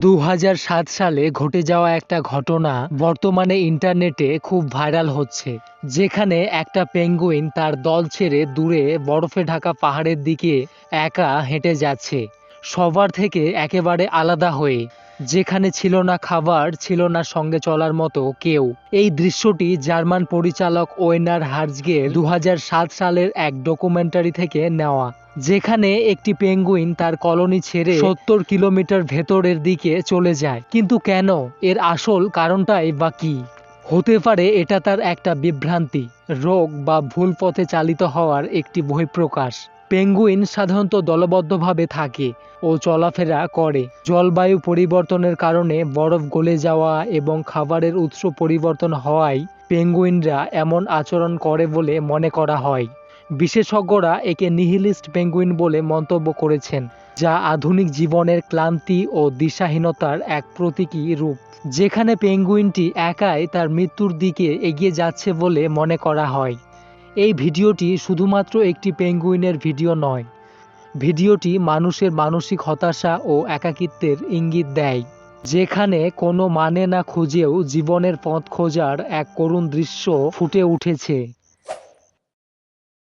২০০৭ সালে ঘটে যাওয়া একটা ঘটনা বর্তমানে ইন্টারনেটে খুব ভাইরাল হচ্ছে, যেখানে একটা পেঙ্গুইন তার দল ছেড়ে দূরে বরফে ঢাকা পাহাড়ের দিকে একা হেঁটে যাচ্ছে, সবার থেকে একেবারে আলাদা হয়ে, যেখানে ছিল না খাবার, ছিল না সঙ্গে চলার মতো কেউ। এই দৃশ্যটি জার্মান পরিচালক ওয়েনার হার্জগের ২০০৭ সালের এক ডকুমেন্টারি থেকে নেওয়া, যেখানে একটি পেঙ্গুইন তার কলোনি ছেড়ে ৭০ কিলোমিটার ভেতরের দিকে চলে যায়। কিন্তু কেন? এর আসল কারণটাই বা কি? হতে পারে এটা তার একটা বিভ্রান্তি, রোগ বা ভুল পথে চালিত হওয়ার একটি বহিঃপ্রকাশ। পেঙ্গুইন সাধারণত দলবদ্ধভাবে থাকে ও চলাফেরা করে। জলবায়ু পরিবর্তনের কারণে বরফ গলে যাওয়া এবং খাবারের উৎস পরিবর্তন হওয়ায় পেঙ্গুইনরা এমন আচরণ করে বলে মনে করা হয়। বিশেষজ্ঞরা একে নিহিলিস্ট পেঙ্গুইন বলে মন্তব্য করেছেন, যা আধুনিক জীবনের ক্লান্তি ও দিশাহীনতার এক প্রতীকী রূপ, যেখানে পেঙ্গুইনটি একাই তার মৃত্যুর দিকে এগিয়ে যাচ্ছে বলে মনে করা হয়। এই ভিডিওটি শুধুমাত্র একটি পেঙ্গুইনের ভিডিও নয়, ভিডিওটি মানুষের মানসিক হতাশা ও একাকিত্বের ইঙ্গিত দেয়, যেখানে কোনো মানে না খুঁজেও জীবনের পথ খোঁজার এক করুণ দৃশ্য ফুটে উঠেছে।